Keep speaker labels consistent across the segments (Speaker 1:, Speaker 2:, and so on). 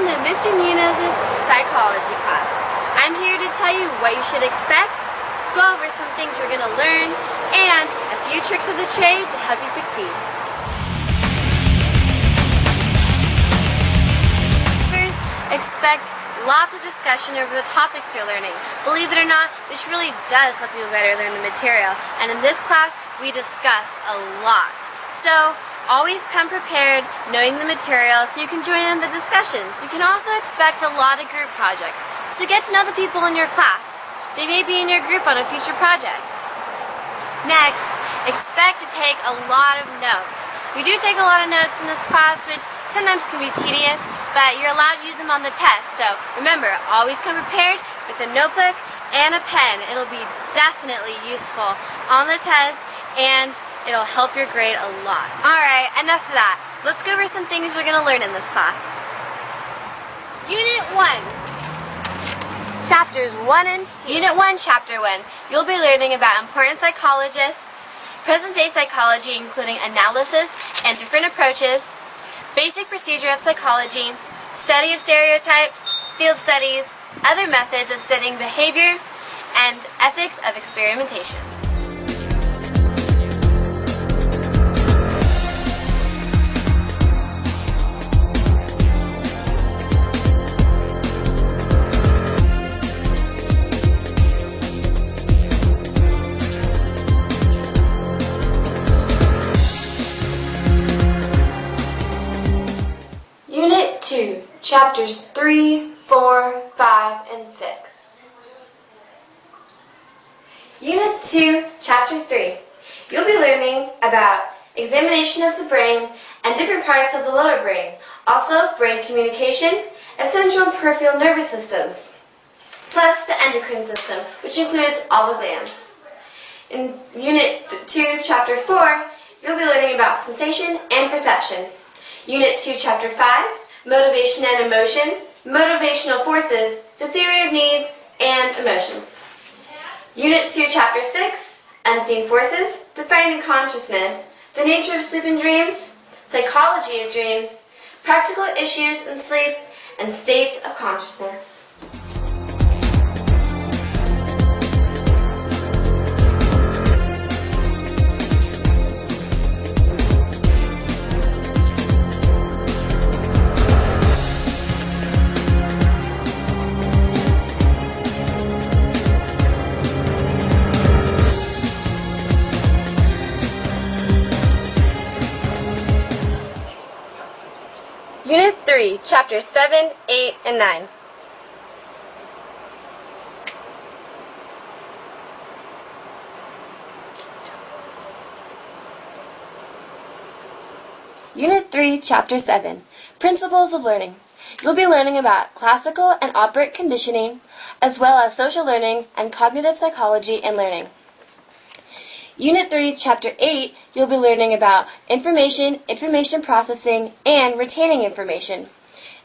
Speaker 1: welcome to Mr. Munoz's psychology class. I'm here to tell you what you should expect, go over some things you're going to learn, and a few tricks of the trade to help you succeed. First, expect lots of discussion over the topics you're learning. Believe it or not, this really does help you better learn the material, and in this class, we discuss a lot. So, always come prepared, knowing the material, so you can join in the discussions. You can also expect a lot of group projects, so get to know the people in your class. They may be in your group on a future project. Next, expect to take a lot of notes. We do take a lot of notes in this class, which sometimes can be tedious, but you're allowed to use them on the test. So remember, always come prepared with a notebook and a pen. It'll be definitely useful on the test, and it'll help your grade a lot. Alright, enough of that. Let's go over some things we're going to learn in this class. Unit 1. Chapters 1 and 2. Unit 1, Chapter 1. You'll be learning about important psychologists, present-day psychology, including analysis and different approaches, basic procedure of psychology, study of stereotypes, field studies, other methods of studying behavior, and ethics of experimentation. Unit 2, Chapters 3, 4, 5, and 6. Unit 2, Chapter 3. You'll be learning about examination of the brain and different parts of the lower brain, also brain communication and central and peripheral nervous systems, plus the endocrine system, which includes all the glands. In Unit 2, Chapter 4, you'll be learning about sensation and perception. Unit 2, Chapter 5, Motivation and Emotion, Motivational Forces, the Theory of Needs, and Emotions. Unit 2, Chapter 6, Unseen Forces, Defining Consciousness, the Nature of Sleep and Dreams, Psychology of Dreams, Practical Issues in Sleep, and States of Consciousness. Unit 3, Chapters 7, 8, and 9. Unit 3, Chapter 7, Principles of Learning. You'll be learning about classical and operant conditioning, as well as social learning and cognitive psychology and learning. Unit 3, Chapter 8, you'll be learning about information processing, and retaining information.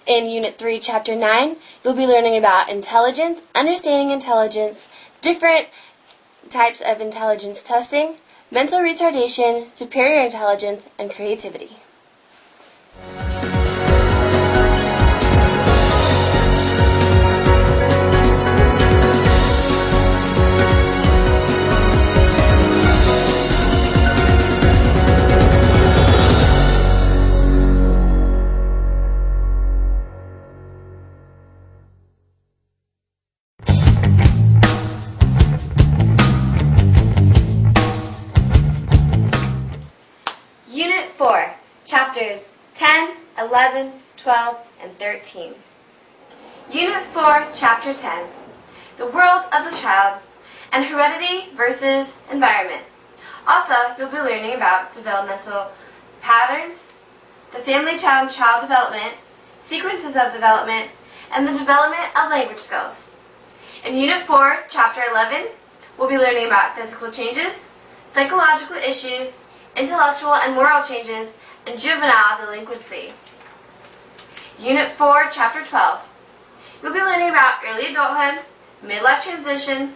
Speaker 1: In Unit 3, Chapter 9, you'll be learning about intelligence, understanding intelligence, different types of intelligence testing, mental retardation, superior intelligence, and creativity. Unit 4, Chapters 10, 11, 12, and 13. Unit 4, Chapter 10, The World of the Child, and Heredity versus Environment. Also, you'll be learning about developmental patterns, the family child development, sequences of development, and the development of language skills. In Unit 4, Chapter 11, we'll be learning about physical changes, psychological issues, intellectual and moral changes, and juvenile delinquency. Unit 4, Chapter 12. You'll be learning about early adulthood, midlife transition,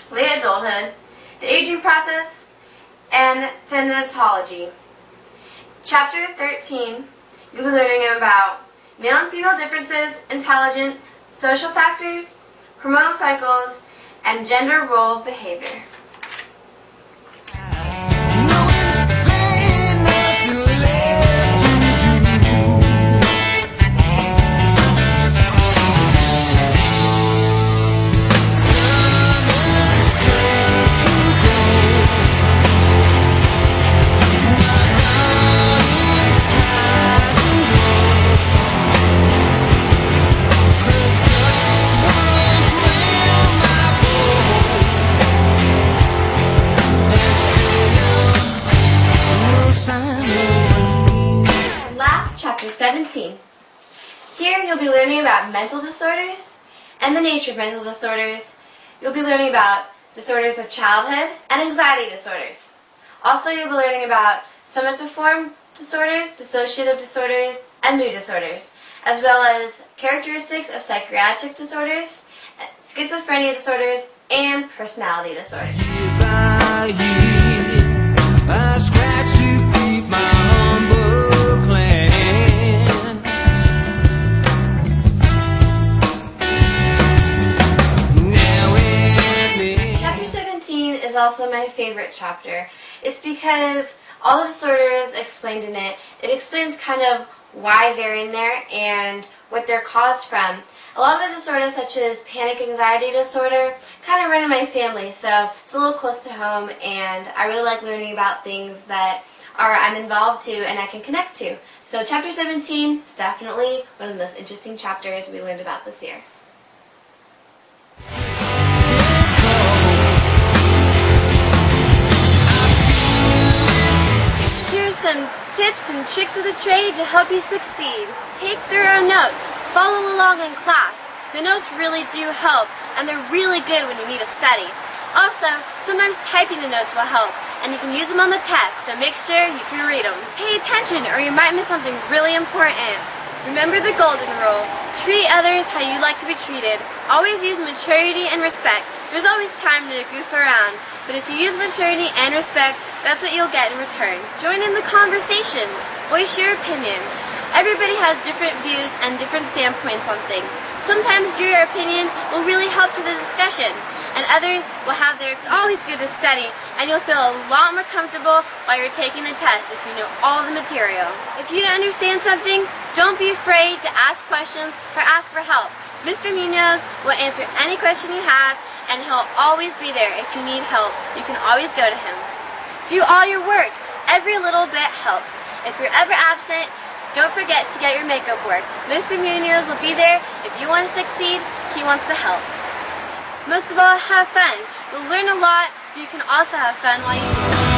Speaker 1: late adulthood, the aging process, and thanatology. Chapter 13, you'll be learning about male and female differences, intelligence, social factors, hormonal cycles, and gender role behavior. Chapter 17. Here you'll be learning about mental disorders and the nature of mental disorders. You'll be learning about disorders of childhood and anxiety disorders. Also, you'll be learning about somatoform disorders, dissociative disorders, and mood disorders, as well as characteristics of psychiatric disorders, schizophrenia disorders, and personality disorders. Is also my favorite chapter. It's because all the disorders explained in it, it explains kind of why they're in there and what they're caused from. A lot of the disorders, such as panic anxiety disorder, kind of run in my family, so it's a little close to home, and I really like learning about things that I'm involved to and I can connect to. So chapter 17 is definitely one of the most interesting chapters we learned about this year. Some tips and tricks of the trade to help you succeed. Take thorough notes. Follow along in class. The notes really do help, and they're really good when you need to study. Also, sometimes typing the notes will help, and you can use them on the test, so make sure you can read them. Pay attention, or you might miss something really important. Remember the golden rule. Treat others how you like to be treated. Always use maturity and respect. There's always time to goof around, but if you use maturity and respect, that's what you'll get in return. Join in the conversations. Voice your opinion. Everybody has different views and different standpoints on things. Sometimes your opinion will really help to the discussion, and others will have their... It's always good to study, and you'll feel a lot more comfortable while you're taking the test if you know all the material. If you don't understand something, don't be afraid to ask questions or ask for help. Mr. Munoz will answer any question you have, and he'll always be there if you need help. You can always go to him. Do all your work. Every little bit helps. If you're ever absent, don't forget to get your makeup work. Mr. Munoz will be there. If you want to succeed, he wants to help. Most of all, have fun. You'll learn a lot, but you can also have fun while you do it.